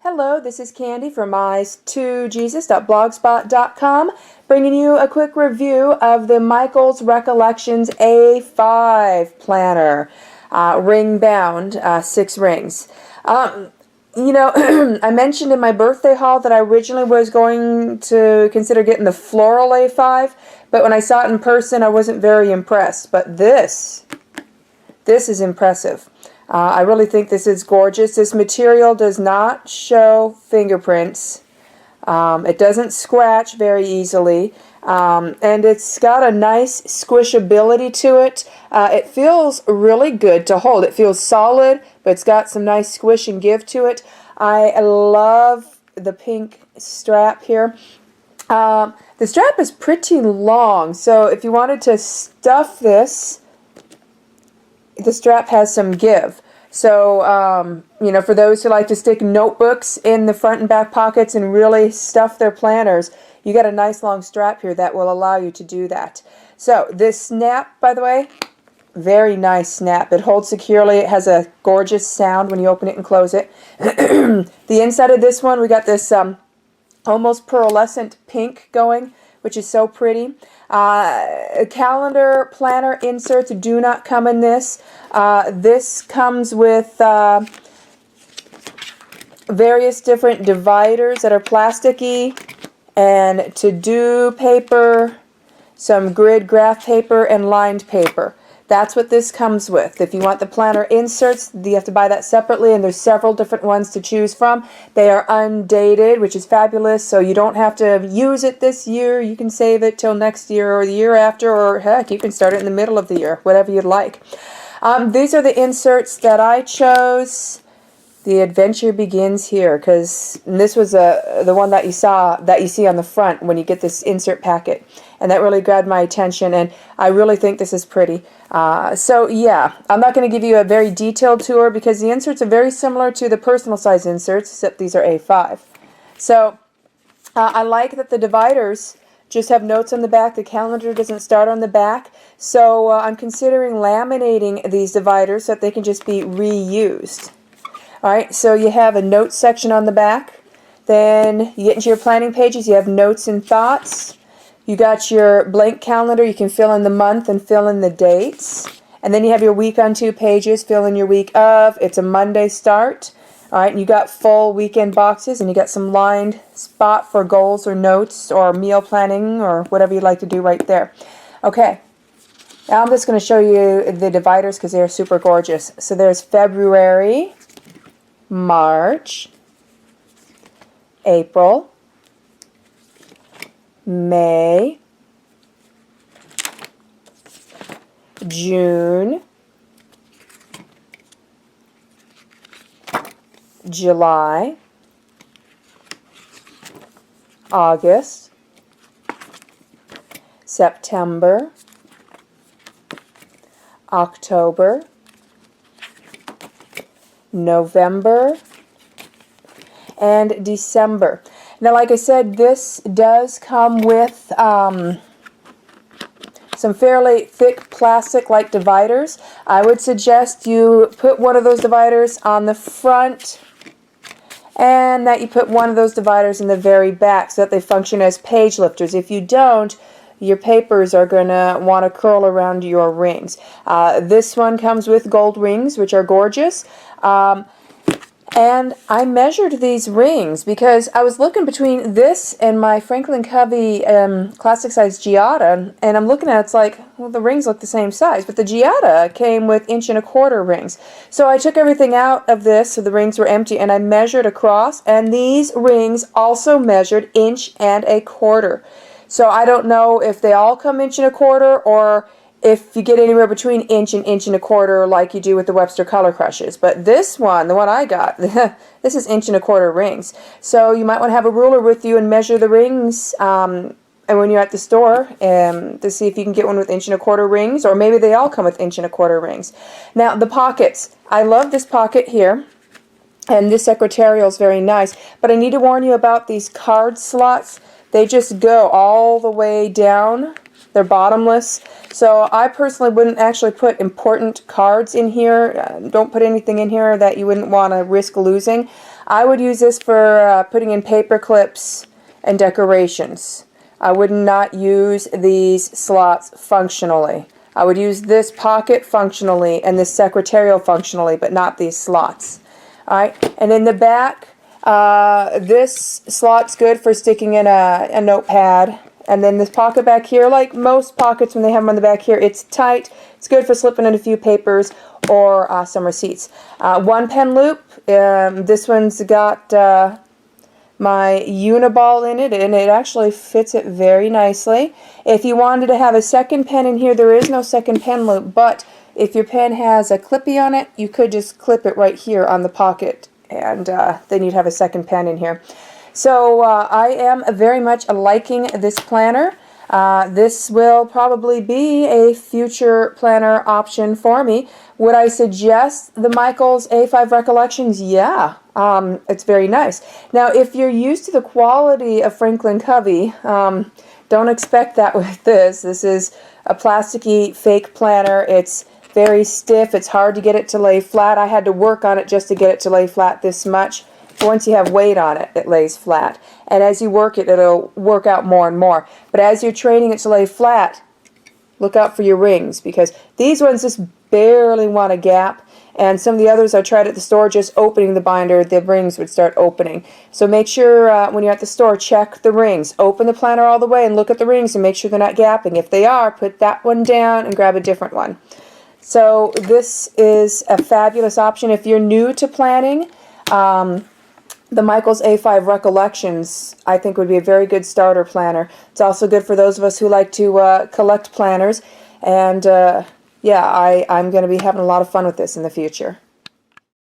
Hello, this is Candy from eyes2jesus.blogspot.com, bringing you a quick review of the Michaels Recollections A5 Planner, ring bound, 6 rings. I mentioned in my birthday haul that I originally was going to consider getting the floral A5, but when I saw it in person, I wasn't very impressed. But this is impressive. I really think this is gorgeous. This material does not show fingerprints. It doesn't scratch very easily. And it's got a nice squishability to it. It feels really good to hold. It feels solid, but it's got some nice squish and give to it. I love the pink strap here. The strap is pretty long, so if you wanted to stuff this, the strap has some give. So, for those who like to stick notebooks in the front and back pockets and really stuff their planners, you got a nice long strap here that will allow you to do that. So, this snap, by the way, very nice snap. It holds securely. It has a gorgeous sound when you open it and close it. The inside of this one, we got this almost pearlescent pink going, which is so pretty. Calendar planner inserts do not come in this. This comes with various different dividers that are plasticky, and to-do paper, some grid graph paper, and lined paper. That's what this comes with. If you want the planner inserts, you have to buy that separately, and there's several different ones to choose from. They are undated, which is fabulous, so you don't have to use it this year. You can save it till next year or the year after, or heck, you can start it in the middle of the year, whatever you'd like. These are the inserts that I chose. The adventure begins here, because this was the one that you see on the front when you get this insert packet, and that really grabbed my attention, and I really think this is pretty. So yeah, I'm not going to give you a very detailed tour because the inserts are very similar to the personal size inserts, except these are A5. So I like that the dividers just have notes on the back. The calendar doesn't start on the back, so I'm considering laminating these dividers so that they can just be reused. Alright, so you have a notes section on the back. Then you get into your planning pages. You have notes and thoughts. You got your blank calendar. You can fill in the month and fill in the dates. And then you have your week on 2 pages. Fill in your week of. It's a Monday start. Alright, and you got full weekend boxes, and you got some lined spot for goals or notes or meal planning or whatever you'd like to do right there. Okay, now I'm just going to show you the dividers because they're super gorgeous. So there's February, March, April, May, June, July, August, September, October, November, and December. Now, like I said, this does come with some fairly thick plastic-like dividers. I would suggest you put one of those dividers on the front and that you put one of those dividers in the very back so that they function as page lifters. If you don't, your papers are going to want to curl around your rings. This one comes with gold rings, which are gorgeous. And I measured these rings because I was looking between this and my Franklin Covey classic size Giada, and I'm looking at it, it's like, well, the rings look the same size, but the Giada came with 1.25" rings. So I took everything out of this, so the rings were empty, and I measured across, and these rings also measured 1.25". So I don't know if they all come 1.25" or if you get anywhere between 1 and 1.25" like you do with the Webster Color Crushes. But this one, the one I got, this is 1.25" rings. So you might want to have a ruler with you and measure the rings and when you're at the store to see if you can get one with 1.25" rings, or maybe they all come with 1.25" rings. Now, the pockets. I love this pocket here, and this secretarial is very nice, but I need to warn you about these card slots. They just go all the way down. They're bottomless. So I personally wouldn't actually put important cards in here. Don't put anything in here that you wouldn't want to risk losing. I would use this for putting in paper clips and decorations. I would not use these slots functionally. I would use this pocket functionally and this secretarial functionally, but not these slots. Alright, and in the back, this slot's good for sticking in a notepad. And then this pocket back here, like most pockets when they have them on the back here, it's tight. It's good for slipping in a few papers or some receipts. One pen loop. This one's got my Uniball in it, and it actually fits it very nicely. If you wanted to have a second pen in here, there is no second pen loop, but if your pen has a clippy on it, you could just clip it right here on the pocket, and then you'd have a second pen in here. So I am very much liking this planner. This will probably be a future planner option for me. Would I suggest the Michaels A5 Recollections? Yeah, it's very nice. Now, if you're used to the quality of Franklin Covey, don't expect that with this. This is a plasticky fake planner. It's very stiff. It's hard to get it to lay flat. I had to work on it just to get it to lay flat this much. Once you have weight on it, it lays flat. And as you work it, it'll work out more and more. But as you're training it to lay flat, look out for your rings, because these ones just barely want a gap. And some of the others I tried at the store, just opening the binder, the rings would start opening. So make sure when you're at the store, check the rings. Open the planner all the way and look at the rings and make sure they're not gapping. If they are, put that one down and grab a different one. So this is a fabulous option. If you're new to planning, the Michaels A5 Recollections, I think, would be a very good starter planner. It's also good for those of us who like to collect planners. And yeah, I'm going to be having a lot of fun with this in the future.